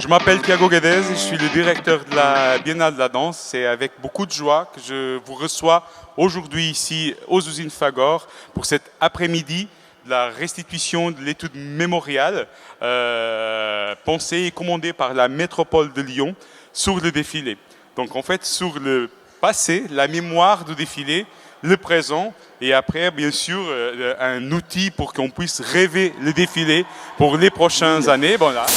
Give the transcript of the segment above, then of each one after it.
Je m'appelle Thiago Guedes, je suis le directeur de la Biennale de la danse. C'est avec beaucoup de joie que je vous reçois aujourd'hui ici aux usines Fagor pour cet après-midi de la restitution de l'étude mémoriale pensée et commandée par la métropole de Lyon sur le défilé. Donc en fait sur le passé, la mémoire du défilé, le présent et après bien sûr un outil pour qu'on puisse rêver le défilé pour les prochaines années. Bon, là.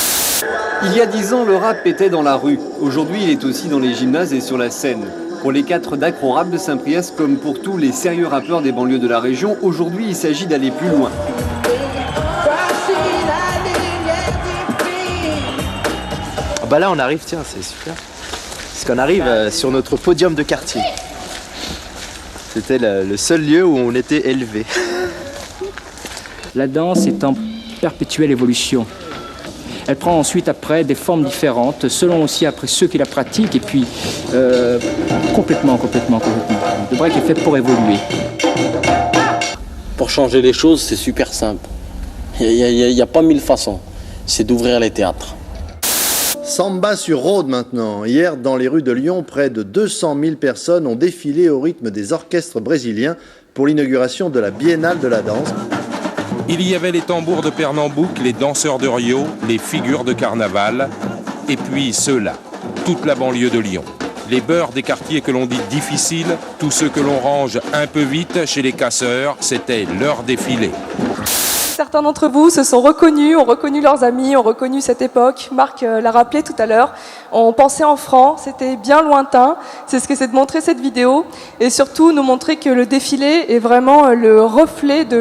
Il y a 10 ans, le rap était dans la rue. Aujourd'hui, il est aussi dans les gymnases et sur la scène. Pour les 4 d'Acro Rap de Saint-Priest, comme pour tous les sérieux rappeurs des banlieues de la région, aujourd'hui, il s'agit d'aller plus loin. Bah là, on arrive, tiens, c'est super. Parce qu'on arrive sur notre podium de quartier. C'était le seul lieu où on était élevé. La danse est en perpétuelle évolution. Elle prend ensuite après des formes différentes, selon aussi après ceux qui la pratiquent, et puis complètement. Le break est fait pour évoluer. Pour changer les choses, c'est super simple. Il n'y a pas 1000 façons. C'est d'ouvrir les théâtres. Samba sur Rhodes maintenant. Hier, dans les rues de Lyon, près de 200 000 personnes ont défilé au rythme des orchestres brésiliens pour l'inauguration de la Biennale de la danse. Il y avait les tambours de Pernambouc, les danseurs de Rio, les figures de carnaval, et puis ceux-là, toute la banlieue de Lyon. Les beurs des quartiers que l'on dit difficiles, tous ceux que l'on range un peu vite chez les casseurs, c'était leur défilé. Certains d'entre vous se sont reconnus, ont reconnu leurs amis, ont reconnu cette époque. Marc l'a rappelé tout à l'heure. On pensait en francs, c'était bien lointain. C'est ce que c'est de montrer cette vidéo. Et surtout, nous montrer que le défilé est vraiment le reflet de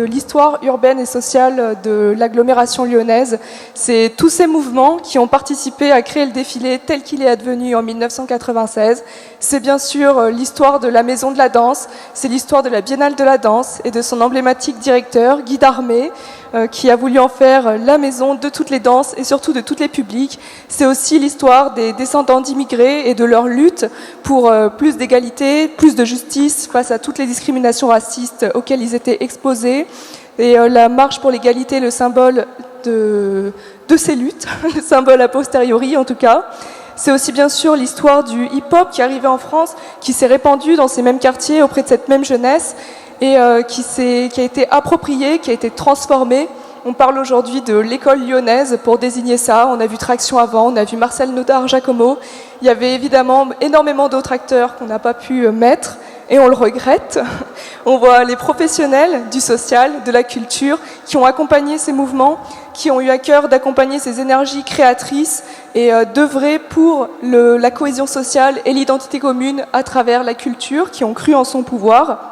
l'histoire urbaine et sociale de l'agglomération lyonnaise. C'est tous ces mouvements qui ont participé à créer le défilé tel qu'il est advenu en 1996. C'est bien sûr l'histoire de la Maison de la Danse, c'est l'histoire de la Biennale de la Danse et de son emblématique directeur, Guy Darmé, qui a voulu en faire la maison de toutes les danses et surtout de tous les publics. C'est aussi l'histoire des descendants d'immigrés et de leur lutte pour plus d'égalité, plus de justice face à toutes les discriminations racistes auxquelles ils étaient exposés. Et la marche pour l'égalité est le symbole de ces luttes, le symbole a posteriori en tout cas. C'est aussi bien sûr l'histoire du hip-hop qui est arrivé en France, qui s'est répandu dans ces mêmes quartiers auprès de cette même jeunesse et qui a été approprié, qui a été transformé. On parle aujourd'hui de l'école lyonnaise pour désigner ça. On a vu Traction avant, on a vu Marcel Nodar-Giacomo. Il y avait évidemment énormément d'autres acteurs qu'on n'a pas pu mettre et on le regrette. On voit les professionnels du social, de la culture, qui ont accompagné ces mouvements, qui ont eu à cœur d'accompagner ces énergies créatrices et d'œuvrer pour la cohésion sociale et l'identité commune à travers la culture, qui ont cru en son pouvoir.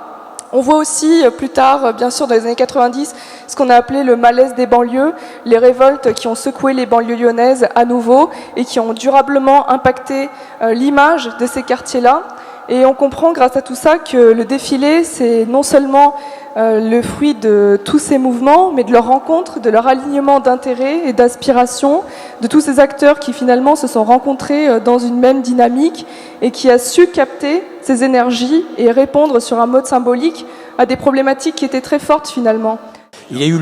On voit aussi plus tard, bien sûr dans les années 90, ce qu'on a appelé le malaise des banlieues, les révoltes qui ont secoué les banlieues lyonnaises à nouveau et qui ont durablement impacté l'image de ces quartiers-là. Et on comprend grâce à tout ça que le défilé, c'est non seulement le fruit de tous ces mouvements, mais de leur rencontre, de leur alignement d'intérêts et d'aspirations, de tous ces acteurs qui finalement se sont rencontrés dans une même dynamique et qui a su capter ces énergies et répondre sur un mode symbolique à des problématiques qui étaient très fortes finalement. Il y a eu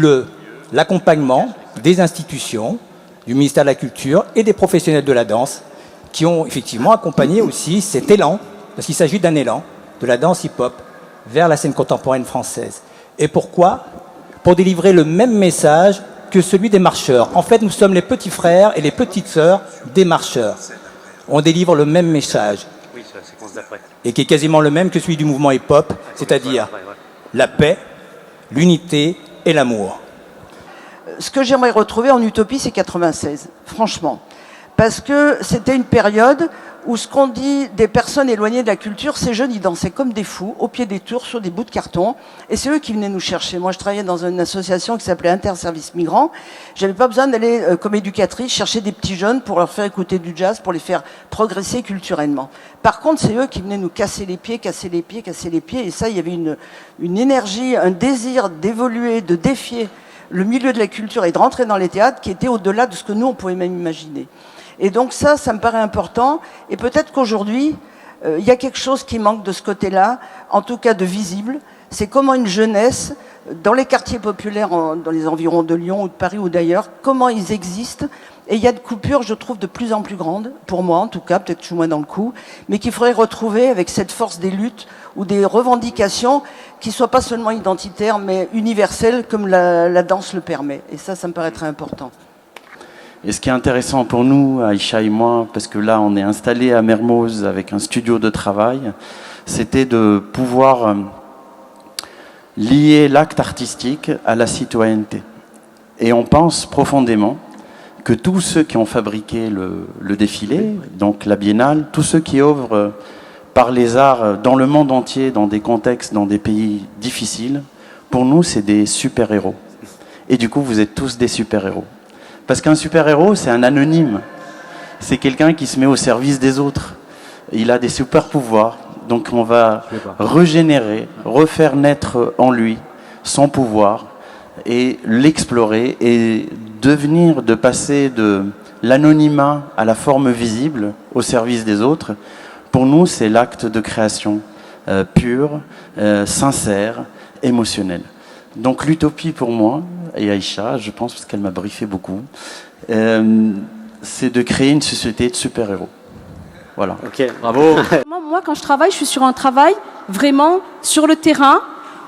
l'accompagnement des institutions, du ministère de la Culture et des professionnels de la danse qui ont effectivement accompagné aussi cet élan, parce qu'il s'agit d'un élan de la danse hip-hop vers la scène contemporaine française. Et pourquoi ? Pour délivrer le même message que celui des marcheurs. En fait, nous sommes les petits frères et les petites sœurs des marcheurs. On délivre le même message, et qui est quasiment le même que celui du mouvement hip-hop, c'est-à-dire la paix, l'unité et l'amour. Ce que j'aimerais retrouver en utopie, c'est 96, franchement. Parce que c'était une période où ce qu'on dit des personnes éloignées de la culture, ces jeunes, ils dansaient comme des fous, au pied des tours, sur des bouts de carton, et c'est eux qui venaient nous chercher. Moi, je travaillais dans une association qui s'appelait Interservice Migrants. J'avais pas besoin d'aller, comme éducatrice, chercher des petits jeunes pour leur faire écouter du jazz, pour les faire progresser culturellement. Par contre, c'est eux qui venaient nous casser les pieds, et ça, il y avait une énergie, un désir d'évoluer, de défier le milieu de la culture et de rentrer dans les théâtres qui était au-delà de ce que nous, on pouvait même imaginer. Et donc ça me paraît important. Et peut-être qu'aujourd'hui, il y a quelque chose qui manque de ce côté-là, en tout cas de visible. C'est comment une jeunesse, dans les quartiers populaires, dans les environs de Lyon ou de Paris ou d'ailleurs, comment ils existent Et il y a de coupures, je trouve, de plus en plus grandes, pour moi en tout cas, peut-être que je suis moins dans le coup, mais qu'il faudrait retrouver avec cette force des luttes ou des revendications qui ne soient pas seulement identitaires, mais universelles, comme la danse le permet. Et ça me paraît très important. Et ce qui est intéressant pour nous, Aïcha et moi, parce que là, on est installé à Mermoz avec un studio de travail, c'était de pouvoir lier l'acte artistique à la citoyenneté. Et on pense profondément que tous ceux qui ont fabriqué le défilé, donc la Biennale, tous ceux qui œuvrent par les arts dans le monde entier, dans des contextes, dans des pays difficiles, pour nous, c'est des super-héros. Et du coup, vous êtes tous des super-héros. Parce qu'un super-héros, c'est un anonyme. C'est quelqu'un qui se met au service des autres. Il a des super-pouvoirs. Donc on va régénérer, refaire naître en lui son pouvoir et l'explorer et de passer de l'anonymat à la forme visible au service des autres. Pour nous, c'est l'acte de création pur, sincère, émotionnel. Donc l'utopie pour moi, et Aïcha, je pense, parce qu'elle m'a briefé beaucoup, c'est de créer une société de super-héros. Voilà. Ok, bravo. Moi, quand je travaille, je suis sur un travail vraiment sur le terrain,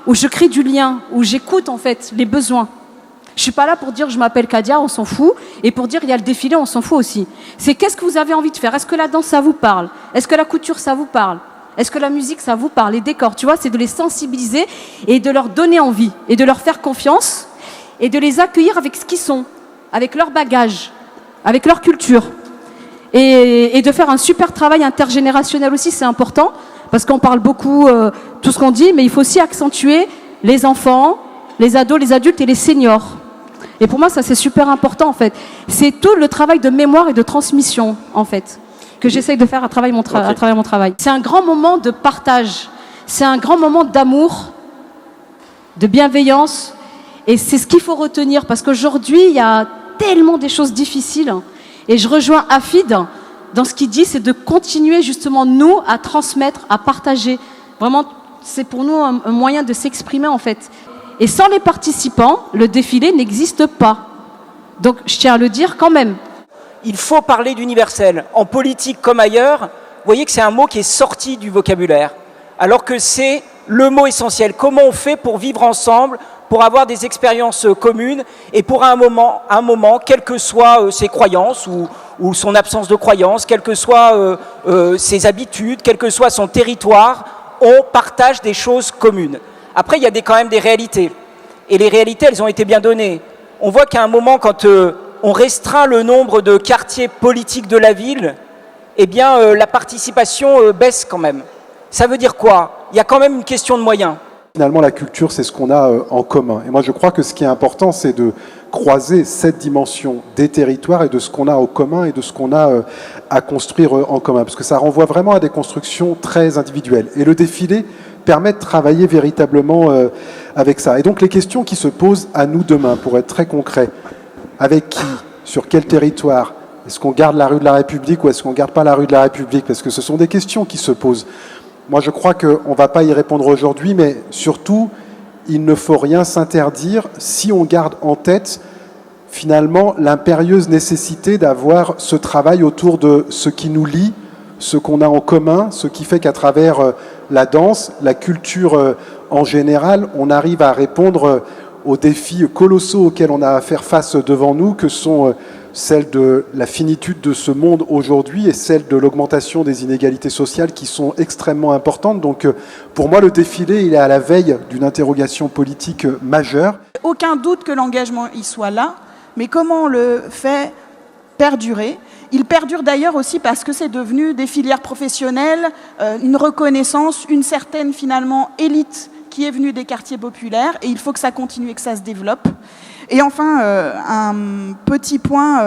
où je crée du lien, où j'écoute en fait les besoins. Je suis pas là pour dire je m'appelle Kadia, on s'en fout, et pour dire il y a le défilé, on s'en fout aussi. C'est qu'est-ce que vous avez envie de faire? Est-ce que la danse, ça vous parle? Est-ce que la couture, ça vous parle? Est-ce que la musique, ça vous parle? Les décors, tu vois, c'est de les sensibiliser et de leur donner envie, et de leur faire confiance, et de les accueillir avec ce qu'ils sont, avec leur bagage, avec leur culture. Et de faire un super travail intergénérationnel aussi, c'est important, parce qu'on parle beaucoup, tout ce qu'on dit, mais il faut aussi accentuer les enfants, les ados, les adultes et les seniors. Et pour moi, ça, c'est super important, en fait. C'est tout le travail de mémoire et de transmission, en fait, que j'essaye de faire à travers mon travail. C'est un grand moment de partage, c'est un grand moment d'amour, de bienveillance, et c'est ce qu'il faut retenir, parce qu'aujourd'hui, il y a tellement des choses difficiles. Et je rejoins Afid dans ce qu'il dit, c'est de continuer justement, nous, à transmettre, à partager. Vraiment, c'est pour nous un moyen de s'exprimer, en fait. Et sans les participants, le défilé n'existe pas. Donc, je tiens à le dire quand même. Il faut parler d'universel. En politique comme ailleurs, vous voyez que c'est un mot qui est sorti du vocabulaire, alors que c'est le mot essentiel. Comment on fait pour vivre ensemble, pour avoir des expériences communes et pour un moment, quelles que soient ses croyances ou son absence de croyances, quelles que soient ses habitudes, quel que soit son territoire, on partage des choses communes. Après, il y a quand même des réalités. Et les réalités, elles ont été bien données. On voit qu'à un moment, quand on restreint le nombre de quartiers politiques de la ville, eh bien, la participation baisse quand même. Ça veut dire quoi? Il y a quand même une question de moyens. Finalement, la culture, c'est ce qu'on a en commun. Et moi, je crois que ce qui est important, c'est de croiser cette dimension des territoires et de ce qu'on a en commun et de ce qu'on a à construire en commun. Parce que ça renvoie vraiment à des constructions très individuelles. Et le défilé permet de travailler véritablement avec ça. Et donc, les questions qui se posent à nous demain, pour être très concret, avec qui? Sur quel territoire? Est-ce qu'on garde la rue de la République ou est-ce qu'on ne garde pas la rue de la République? Parce que ce sont des questions qui se posent. Moi, je crois qu'on ne va pas y répondre aujourd'hui, mais surtout, il ne faut rien s'interdire si on garde en tête, finalement, l'impérieuse nécessité d'avoir ce travail autour de ce qui nous lie, ce qu'on a en commun, ce qui fait qu'à travers la danse, la culture en général, on arrive à répondre aux défis colossaux auxquels on a à faire face devant nous, que sont celle de la finitude de ce monde aujourd'hui et celle de l'augmentation des inégalités sociales qui sont extrêmement importantes. Donc pour moi, le défilé, il est à la veille d'une interrogation politique majeure. Aucun doute que l'engagement y soit là, mais comment on le fait perdurer? Il perdure d'ailleurs aussi parce que c'est devenu des filières professionnelles, une reconnaissance, une certaine finalement élite qui est venue des quartiers populaires, et il faut que ça continue et que ça se développe. Et enfin, un petit point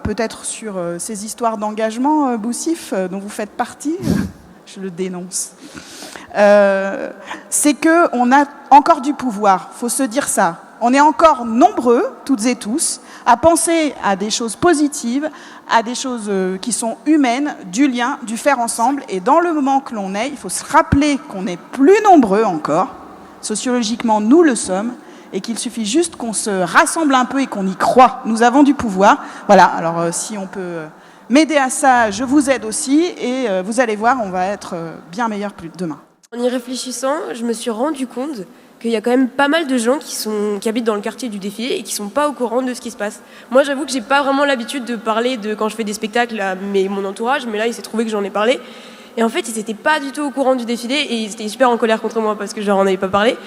peut-être sur ces histoires d'engagement, Boussif, dont vous faites partie, je le dénonce, c'est qu'on a encore du pouvoir, il faut se dire ça. On est encore nombreux, toutes et tous, à penser à des choses positives, à des choses qui sont humaines, du lien, du faire ensemble. Et dans le moment que l'on est, il faut se rappeler qu'on est plus nombreux encore. Sociologiquement, nous le sommes. et qu'il suffit juste qu'on se rassemble un peu et qu'on y croit. Nous avons du pouvoir. Voilà, alors si on peut m'aider à ça, je vous aide aussi et vous allez voir, on va être bien meilleur plus demain. En y réfléchissant, je me suis rendu compte qu'il y a quand même pas mal de gens qui habitent dans le quartier du défilé et qui sont pas au courant de ce qui se passe. Moi, j'avoue que j'ai pas vraiment l'habitude de parler de quand je fais des spectacles à mon entourage, mais là, il s'est trouvé que j'en ai parlé. Et en fait, ils n'étaient pas du tout au courant du défilé et ils étaient super en colère contre moi parce que je leur en avais pas parlé.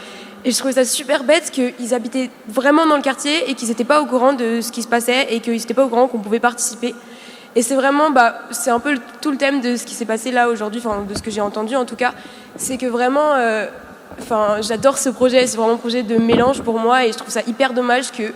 Et je trouvais ça super bête qu'ils habitaient vraiment dans le quartier et qu'ils n'étaient pas au courant de ce qui se passait et qu'ils n'étaient pas au courant qu'on pouvait participer. Et c'est vraiment, c'est un peu tout le thème de ce qui s'est passé là aujourd'hui, enfin de ce que j'ai entendu en tout cas, c'est que vraiment, j'adore ce projet, c'est vraiment un projet de mélange pour moi et je trouve ça hyper dommage qu'il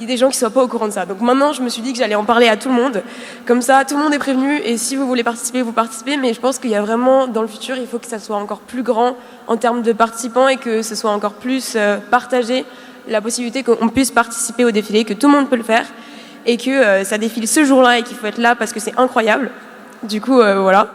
y ait des gens qui ne soient pas au courant de ça. Donc maintenant, je me suis dit que j'allais en parler à tout le monde, comme ça tout le monde est prévenu et si vous voulez participer, vous participez, mais je pense qu'il y a vraiment, dans le futur, il faut que ça soit encore plus grand en termes de participants et que ce soit encore plus partagé, la possibilité qu'on puisse participer au défilé, que tout le monde peut le faire. Et que ça défile ce jour-là et qu'il faut être là parce que c'est incroyable. Du coup, voilà.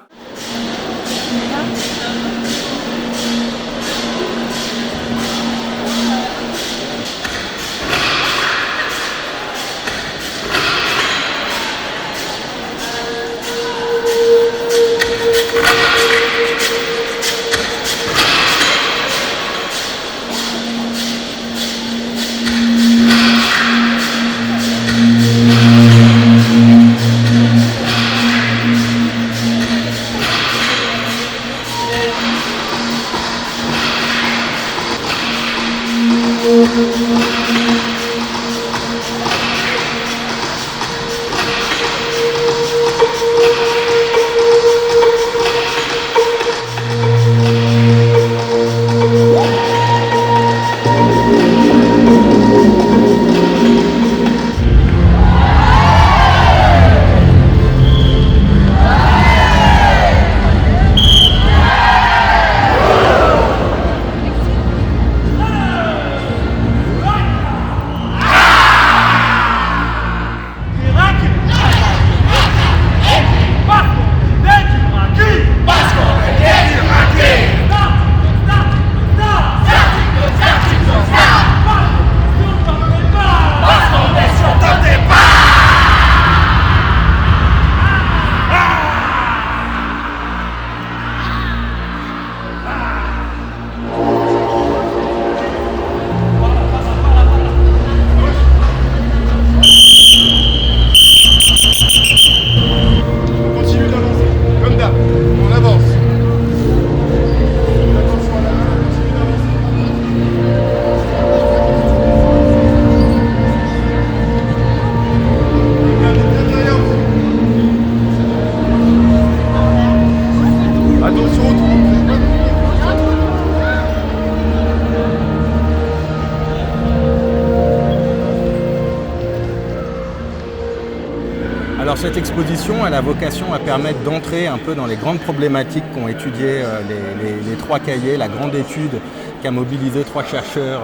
Alors cette exposition, elle a vocation à permettre d'entrer un peu dans les grandes problématiques qu'ont étudié les trois cahiers, la grande étude qu'a mobilisé 3 chercheurs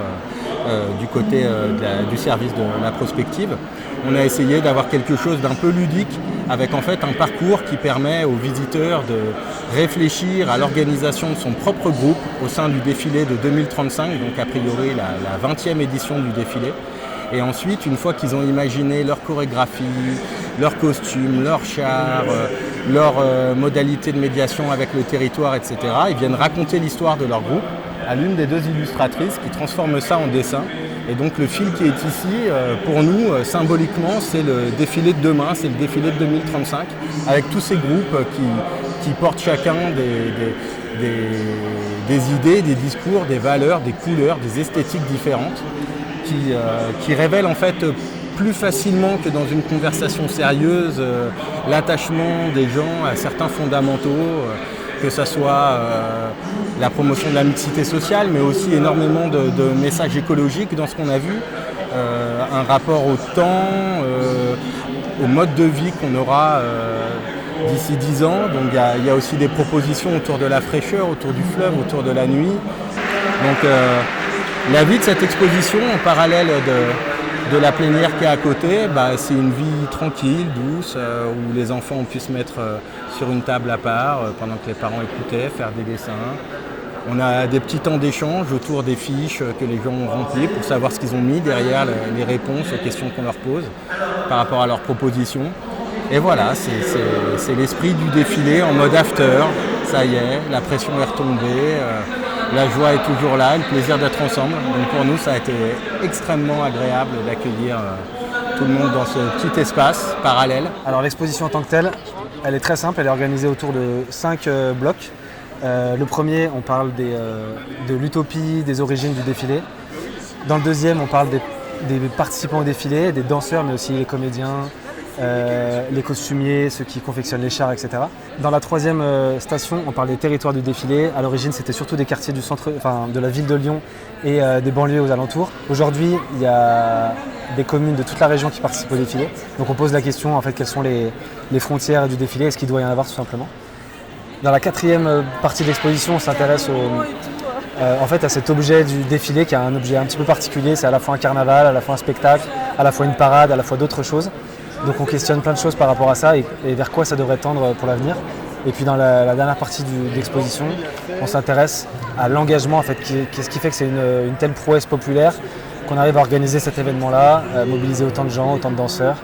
du côté du service de la prospective. On a essayé d'avoir quelque chose d'un peu ludique avec en fait un parcours qui permet aux visiteurs de réfléchir à l'organisation de son propre groupe au sein du défilé de 2035, donc a priori la 20e édition du défilé. Et ensuite, une fois qu'ils ont imaginé leur chorégraphie, leurs costumes, leurs chars, leurs modalités de médiation avec le territoire, etc., ils viennent raconter l'histoire de leur groupe à l'une des 2 illustratrices qui transforme ça en dessin. Et donc le fil qui est ici, pour nous, symboliquement, c'est le défilé de demain, c'est le défilé de 2035, avec tous ces groupes qui portent chacun des idées, des discours, des valeurs, des couleurs, des esthétiques différentes, qui révèlent en fait plus facilement que dans une conversation sérieuse l'attachement des gens à certains fondamentaux, que ce soit la promotion de la mixité sociale, mais aussi énormément de messages écologiques dans ce qu'on a vu, un rapport au temps, au mode de vie qu'on aura d'ici 10 ans. Donc il y a aussi des propositions autour de la fraîcheur, autour du fleuve, autour de la nuit. Donc la vie de cette exposition, en parallèle de la plénière qui est à côté, c'est une vie tranquille, douce, où les enfants puissent se mettre sur une table à part pendant que les parents écoutaient, faire des dessins. On a des petits temps d'échange autour des fiches que les gens ont remplies pour savoir ce qu'ils ont mis derrière les réponses aux questions qu'on leur pose par rapport à leurs propositions. Et voilà, c'est l'esprit du défilé en mode after. Ça y est, la pression est retombée, la joie est toujours là, le plaisir d'être ensemble. Donc pour nous, ça a été extrêmement agréable d'accueillir tout le monde dans ce petit espace parallèle. Alors l'exposition en tant que telle, elle est très simple, elle est organisée autour de 5 blocs. Le premier, on parle de l'utopie, des origines du défilé. Dans le deuxième, on parle des participants au défilé, des danseurs, mais aussi les comédiens, les costumiers, ceux qui confectionnent les chars, etc. Dans la troisième station, on parle des territoires du défilé. À l'origine, c'était surtout des quartiers du centre, de la ville de Lyon et des banlieues aux alentours. Aujourd'hui, il y a des communes de toute la région qui participent au défilé. Donc on pose la question, en fait, quelles sont les frontières du défilé, est-ce qu'il doit y en avoir tout simplement. Dans la quatrième partie de l'exposition, on s'intéresse à cet objet du défilé qui est un objet un petit peu particulier. C'est à la fois un carnaval, à la fois un spectacle, à la fois une parade, à la fois d'autres choses. Donc on questionne plein de choses par rapport à ça et vers quoi ça devrait tendre pour l'avenir. Et puis dans la dernière partie de l'exposition, on s'intéresse à l'engagement, en fait, qu'est-ce qui fait que c'est une telle prouesse populaire qu'on arrive à organiser cet événement-là, mobiliser autant de gens, autant de danseurs,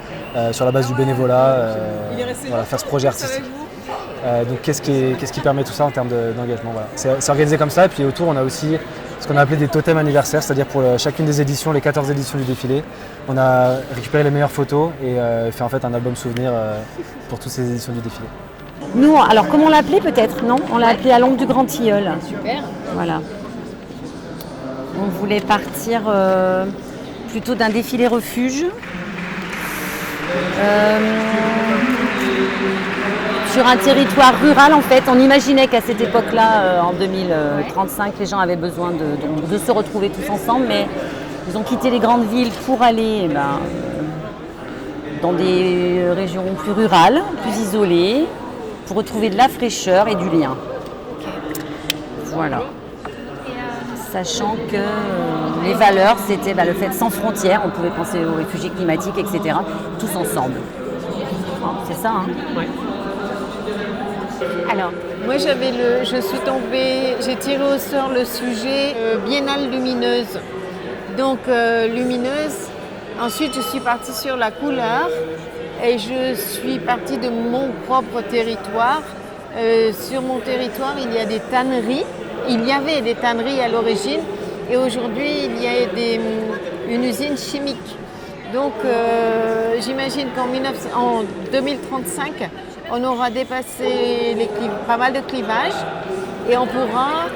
sur la base du bénévolat, faire ce projet artistique. Donc qu'est-ce qui permet tout ça en termes d'engagement, voilà. C'est organisé comme ça, et puis autour on a aussi ce qu'on a appelé des totems anniversaires, c'est-à-dire pour chacune des éditions, les 14 éditions du défilé, on a récupéré les meilleures photos et fait en fait un album souvenir pour toutes ces éditions du défilé. Nous, alors comment on l'a appelé peut-être, non? On l'a appelé à l'ombre du Grand Tilleul. Super. Voilà. On voulait partir plutôt d'un défilé refuge. Sur un territoire rural, en fait, on imaginait qu'à cette époque-là, en 2035, les gens avaient besoin de se retrouver tous ensemble, mais ils ont quitté les grandes villes pour aller dans des régions plus rurales, plus isolées, pour retrouver de la fraîcheur et du lien. Voilà. Sachant que les valeurs, c'était le fait sans frontières, on pouvait penser aux réfugiés climatiques, etc., tous ensemble. C'est ça, hein? Ouais. Alors, moi j'ai tiré au sort le sujet biennale lumineuse. Donc lumineuse, ensuite je suis partie sur la couleur et je suis partie de mon propre territoire. Sur mon territoire, il y a des tanneries. Il y avait des tanneries à l'origine et aujourd'hui il y a une usine chimique. Donc j'imagine qu'en 2035, on aura dépassé pas mal de clivages et on pourra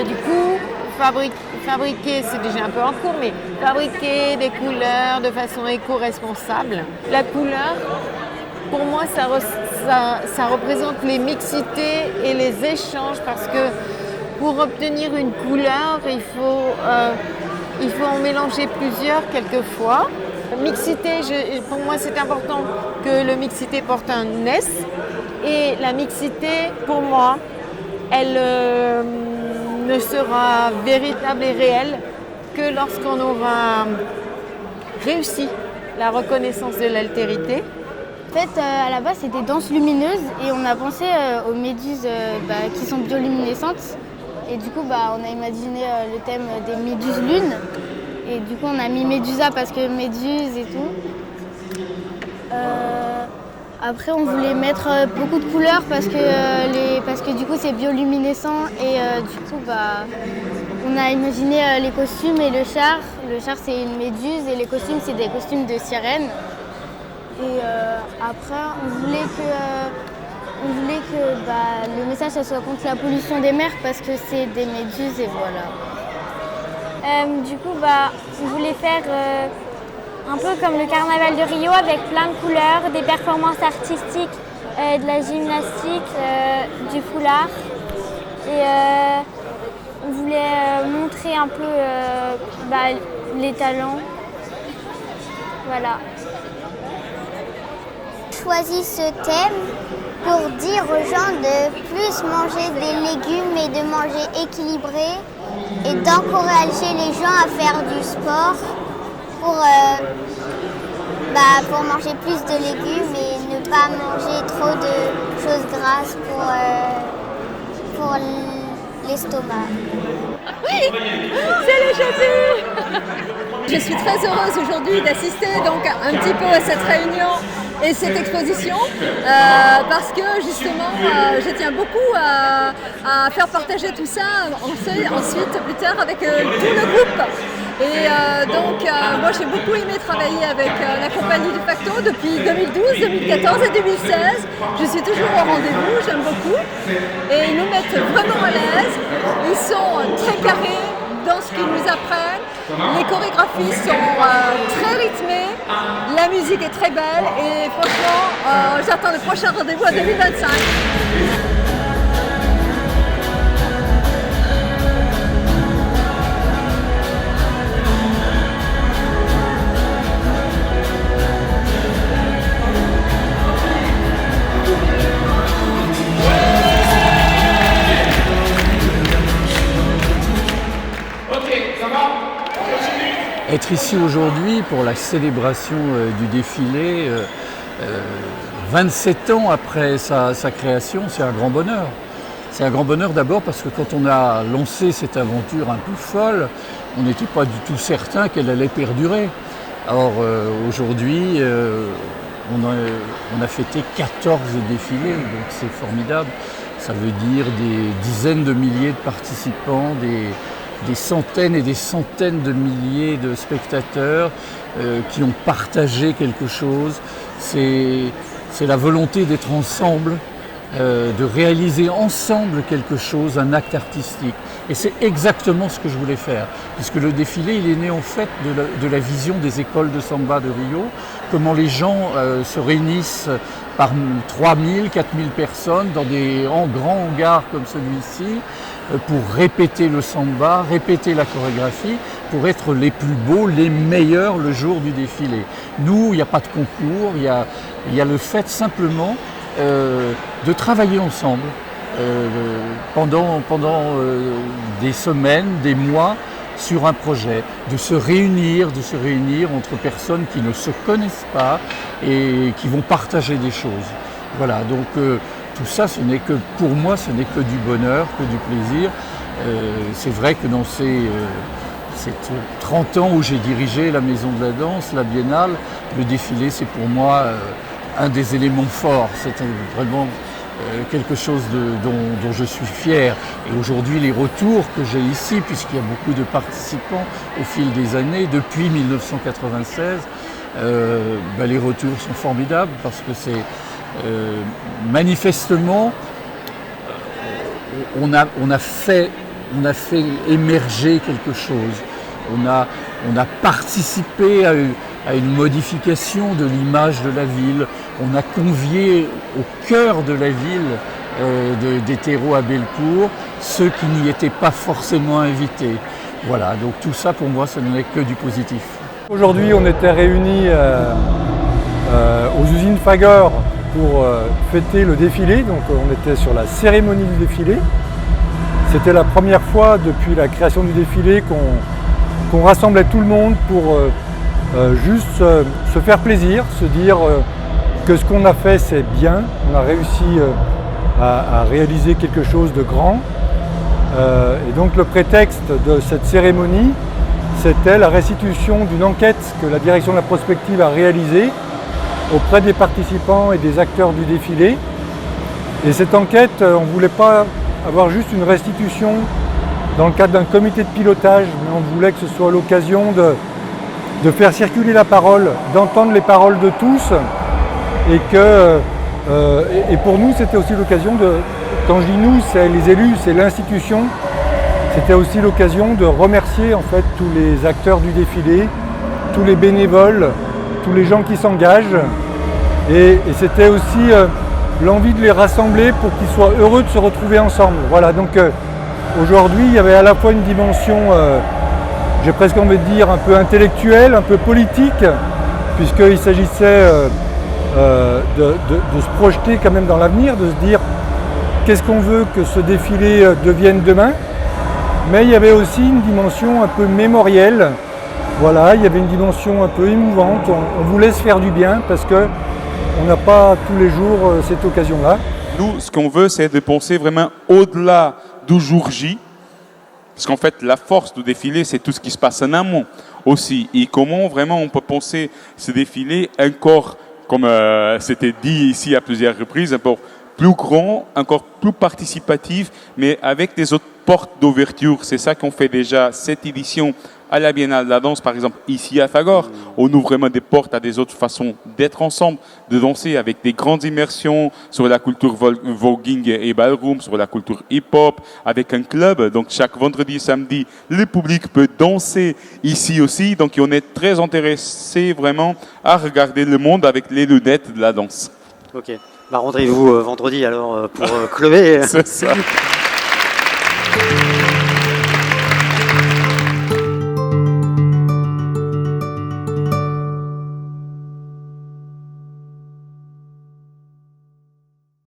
du coup fabriquer, c'est déjà un peu en cours, mais fabriquer des couleurs de façon éco-responsable. La couleur, pour moi, ça représente les mixités et les échanges parce que pour obtenir une couleur, il faut en mélanger plusieurs quelquefois. Mixité, pour moi c'est important que le mixité porte un S et la mixité pour moi elle ne sera véritable et réelle que lorsqu'on aura réussi la reconnaissance de l'altérité. En fait, à la base c'était danse lumineuse et on a pensé aux méduses qui sont bioluminescentes et du coup on a imaginé le thème des méduses lunes. Et du coup, on a mis Médusa parce que méduse et tout. Après, on voulait mettre beaucoup de couleurs parce que du coup, c'est bioluminescent. Et du coup, on a imaginé les costumes et le char. Le char, c'est une méduse et les costumes, c'est des costumes de sirène. Et après, on voulait que le message ça soit contre la pollution des mers parce que c'est des méduses et voilà. Du coup, on voulait faire un peu comme le carnaval de Rio avec plein de couleurs, des performances artistiques, de la gymnastique, du foulard. Et on voulait montrer un peu les talents. Voilà. Choisi ce thème pour dire aux gens de plus manger des légumes et de manger équilibré. Et d'encourager les gens à faire du sport pour manger plus de légumes et ne pas manger trop de choses grasses pour l'estomac. Oui, c'est le jeudi. Je suis très heureuse aujourd'hui d'assister donc un petit peu à cette réunion et cette exposition parce que justement je tiens beaucoup à faire partager tout ça ensuite plus tard avec tout le groupe. Et moi j'ai beaucoup aimé travailler avec la compagnie de Facto depuis 2012, 2014 et 2016. Je suis toujours au rendez-vous, j'aime beaucoup. Et ils nous mettent vraiment à l'aise. Ils sont très carrés dans ce qu'ils nous apprennent. Les chorégraphies sont très rythmées. La musique est très belle. Et franchement, j'attends le prochain rendez-vous à 2025. Être ici aujourd'hui pour la célébration du défilé, 27 ans après sa création, c'est un grand bonheur. C'est un grand bonheur d'abord parce que quand on a lancé cette aventure un peu folle, on n'était pas du tout certain qu'elle allait perdurer. Alors aujourd'hui, on a fêté 14 défilés, donc c'est formidable. Ça veut dire des dizaines de milliers de participants, des centaines et des centaines de milliers de spectateurs qui ont partagé quelque chose. C'est la volonté d'être ensemble, de réaliser ensemble quelque chose, un acte artistique. Et c'est exactement ce que je voulais faire, puisque le défilé, il est né en fait de la vision des écoles de samba de Rio, comment les gens se réunissent par 3000, 4000 personnes dans des grands hangars comme celui-ci, pour répéter le samba, répéter la chorégraphie, pour être les plus beaux, les meilleurs le jour du défilé. Nous, il n'y a pas de concours, il y a le fait simplement de travailler ensemble pendant des semaines, des mois sur un projet, de se réunir entre personnes qui ne se connaissent pas et qui vont partager des choses. Voilà, donc tout ça, pour moi, ce n'est que du bonheur, que du plaisir. C'est vrai que dans ces 30 ans où j'ai dirigé la Maison de la Danse, la Biennale, le défilé, c'est pour moi un des éléments forts. C'est vraiment quelque chose dont je suis fier. Et aujourd'hui, les retours que j'ai ici, puisqu'il y a beaucoup de participants au fil des années, depuis 1996, les retours sont formidables parce que c'est manifestement, on a fait émerger quelque chose. On a participé à une modification de l'image de la ville. On a convié au cœur de la ville des terreaux à Bellecour ceux qui n'y étaient pas forcément invités. Voilà, donc tout ça pour moi, ce n'est que du positif. Aujourd'hui, on était réunis aux usines Fagor pour fêter le défilé, donc on était sur la cérémonie du défilé. C'était la première fois depuis la création du défilé qu'on rassemblait tout le monde pour juste se faire plaisir, se dire que ce qu'on a fait c'est bien, on a réussi à réaliser quelque chose de grand. Et donc le prétexte de cette cérémonie, c'était la restitution d'une enquête que la direction de la prospective a réalisée auprès des participants et des acteurs du défilé. Et cette enquête, on ne voulait pas avoir juste une restitution dans le cadre d'un comité de pilotage, mais on voulait que ce soit l'occasion de faire circuler la parole, d'entendre les paroles de tous, et pour nous c'était aussi l'occasion quand je dis nous, c'est les élus, c'est l'institution, c'était aussi l'occasion de remercier en fait tous les acteurs du défilé, tous les bénévoles, tous les gens qui s'engagent, et c'était aussi l'envie de les rassembler pour qu'ils soient heureux de se retrouver ensemble. Voilà, donc aujourd'hui il y avait à la fois une dimension, j'ai presque envie de dire, un peu intellectuelle, un peu politique, puisqu'il s'agissait de se projeter quand même dans l'avenir, de se dire qu'est-ce qu'on veut que ce défilé devienne demain, mais il y avait aussi une dimension un peu mémorielle. Voilà, il y avait une dimension un peu émouvante, on voulait se faire du bien parce qu'on n'a pas tous les jours cette occasion-là. Nous, ce qu'on veut, c'est de penser vraiment au-delà du jour J. Parce qu'en fait, la force du défilé, c'est tout ce qui se passe en amont aussi. Et comment vraiment on peut penser ce défilé encore, comme c'était dit ici à plusieurs reprises, encore plus grand, encore plus participatif, mais avec des autres portes d'ouverture. C'est ça qu'on fait déjà cette édition à la Biennale de la danse, par exemple, ici à Fagor. On ouvre vraiment des portes à des autres façons d'être ensemble, de danser avec des grandes immersions sur la culture voguing et ballroom, sur la culture hip-hop, avec un club. Donc chaque vendredi et samedi, le public peut danser ici aussi. Donc on est très intéressé vraiment à regarder le monde avec les lunettes de la danse. Ok. Bah, rendez-vous vendredi alors pour Chloé. C'est ça.